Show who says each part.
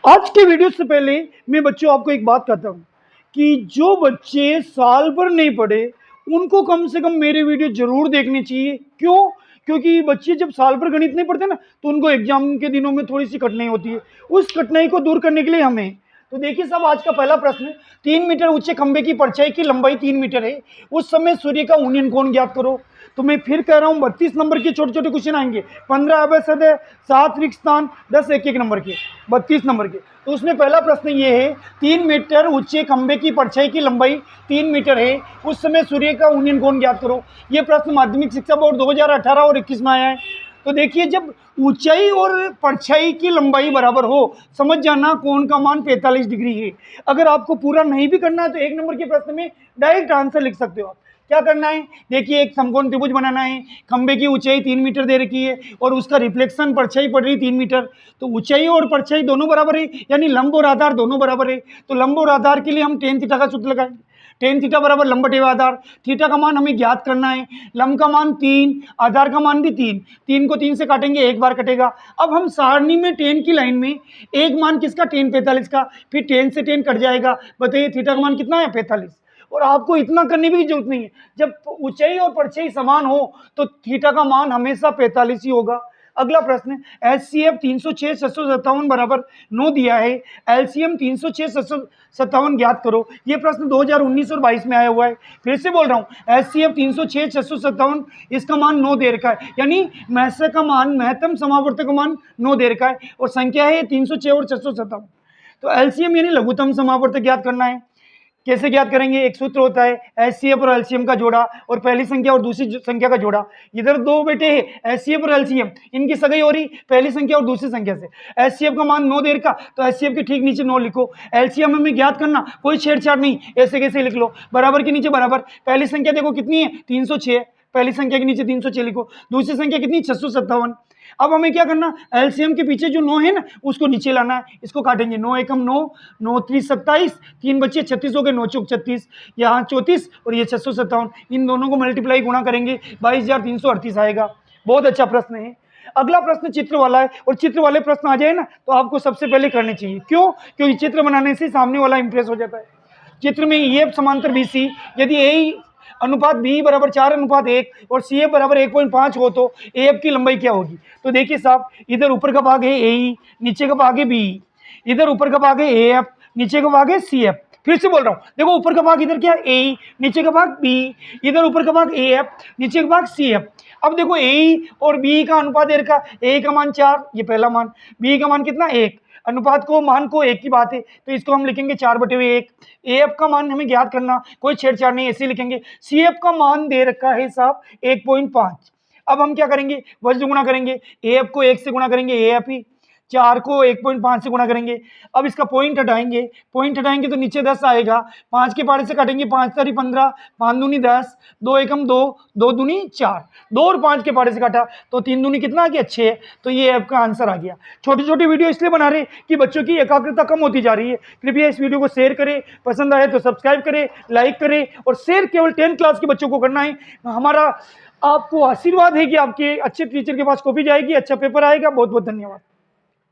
Speaker 1: आज के वीडियो से पहले मैं बच्चों आपको एक बात कहता हूँ कि जो बच्चे साल भर नहीं पढ़े उनको कम से कम मेरे वीडियो जरूर देखने चाहिए। क्यों? क्योंकि बच्चे जब साल भर गणित नहीं पढ़ते ना तो उनको एग्जाम के दिनों में थोड़ी सी कठिनाई होती है। उस कठिनाई को दूर करने के लिए हमें तो देखिए साहब, आज का पहला प्रश्न, 3 मीटर ऊंचे खंबे की परछाई की लंबाई 3 मीटर है, उस समय सूर्य का उन्नयन कोण ज्ञात करो। तो मैं फिर कह रहा हूँ 32 नंबर के छोटे छोटे क्वेश्चन आएंगे, 15 अवयव है, 7 रिक्त स्थान, 10 एक एक नंबर के, 32 नंबर के। तो उसमें पहला प्रश्न ये है, 3 मीटर ऊंचे खंबे की परछाई की लंबाई 3 मीटर है, उस समय सूर्य का उन्नयन कोण ज्ञात करो। ये प्रश्न माध्यमिक शिक्षा बोर्ड 2018 और 21 में आया है। तो देखिए, जब ऊंचाई और परछाई की लंबाई बराबर हो, समझ जाना कोण का मान 45 डिग्री है। अगर आपको पूरा नहीं भी करना है तो 1 नंबर के प्रश्न में डायरेक्ट आंसर लिख सकते हो आप। क्या करना है, देखिए, एक समकोण त्रिभुज बनाना है, खंबे की ऊंचाई 3 मीटर दे रखी है और उसका रिफ्लेक्शन परछाई पड़ रही 3 मीटर। तो ऊंचाई और परछाई दोनों बराबर है, यानी लंब और आधार दोनों बराबर है। तो लंब और आधार के लिए हम टेन थीटा का सूत्र लगाएंगे। टेन थीटा बराबर लंब बटे आधार। थीटा का मान हमें ज्ञात करना है। लंब का मान 3, आधार का मान भी 3। 3 को 3 से काटेंगे, एक बार कटेगा। अब हम सारणी में टेन की लाइन में एक मान किसका, टेन 45 का, फिर टेन से टेन कट जाएगा। बताइए थीटा का मान कितना है, 45। और आपको इतना करने की जरूरत नहीं है, जब ऊंचाई और परछाई समान हो तो थीटा का मान हमेशा 45 ही होगा। अगला प्रश्न, HCF 306 657 बराबर 9 दिया है, LCM 306 657 ज्ञात करो। ये प्रश्न 2019 और 22 में आया हुआ है। फिर से बोल रहा हूँ, HCF 306 657, इसका मान 9 दे रखा है, यानी महत्व का मान, महत्तम समावर्तक का मान 9 दे रखा है और संख्या है 306 और 657। तो LCM यानी लघुत्तम समावर्तक ज्ञात करना है। कैसे ज्ञात करेंगे, एक सूत्र होता है, HCF और LCM का जोड़ा और पहली संख्या और दूसरी संख्या का जोड़ा। इधर दो बेटे हैं, HCF और LCM, इनकी सगाई हो रही पहली संख्या और दूसरी संख्या से। HCF का मान 9 देर का, तो HCF के ठीक नीचे 9 लिखो। LCM हमें ज्ञात करना, कोई छेड़छाड़ नहीं, ऐसे कैसे लिख लो, बराबर के नीचे बराबर। पहली संख्या देखो कितनी है, 306, पहली संख्या के नीचे 306 लिखो। दूसरी संख्या कितनी, 657। अब हमें क्या करना, एलसीएम के पीछे जो 9 है ना उसको नीचे लाना है। इसको काटेंगे, 9 एकम 9, 9 3 27, 3 बच्चे 36 हो गए, 9 चौक 36, यहाँ 34 और ये 657। इन दोनों को मल्टीप्लाई गुणा करेंगे, 22,338 आएगा। बहुत अच्छा प्रश्न है। अगला प्रश्न चित्र वाला है, और चित्र वाले प्रश्न आ जाए ना तो आपको सबसे पहले करने चाहिए। क्यों? क्योंकि चित्र बनाने से सामने वाला इंप्रेस हो जाता है। चित्र में ये समांतर BC, यदि ए अनुपात बी बराबर 4:1 और सी एफ बराबर 1.5 हो तो ए एफ की लंबाई क्या होगी। तो देखिए साहब, इधर ऊपर का भाग है ए, नीचे का भाग है बी, इधर ऊपर का भाग है ए एफ, नीचे का भाग है सी एफ। फिर से बोल रहा हूँ, देखो ऊपर का भाग इधर क्या, ए, नीचे का भाग बी, इधर ऊपर का भाग ए एफ, नीचे का भाग सी एफ। अब देखो ए और बी का अनुपात दे रखा, ए का मान 4, ये पहला मान, बी का मान कितना, 1। अनुपात को, मान को एक की बात है तो इसको हम लिखेंगे 4/1। ए एफ का मान हमें ज्ञात करना, कोई छेड़छाड़ नहीं, ऐसे लिखेंगे। सी एफ का मान दे रखा है साहब 1.5। अब हम क्या करेंगे, वज्र गुणा करेंगे, ए एफ को 1 से गुणा करेंगे, ए एफ ही, 4 को 1.5 से गुणा करेंगे। अब इसका पॉइंट हटाएंगे, पॉइंट हटाएंगे तो नीचे 10 आएगा, 5 के पारे से काटेंगे, 5 तारी 15, 5 दूनी 10, 2 एकम 2, 2 दूनी 4, 2 और 5 के पारे से काटा तो 3 दूनी कितना आ गया, 6। तो ये आपका आंसर आ गया। छोटी छोटी वीडियो इसलिए बना रहे कि बच्चों की एकाग्रता कम होती जा रही है। कृपया इस वीडियो को शेयर करें, पसंद आए तो सब्सक्राइब करें, लाइक करें, और शेयर केवल 10th क्लास के बच्चों को करना है। हमारा आपको आशीर्वाद है कि आपके अच्छे टीचर के पास कॉपी जाएगी, अच्छा पेपर आएगा। बहुत बहुत धन्यवाद।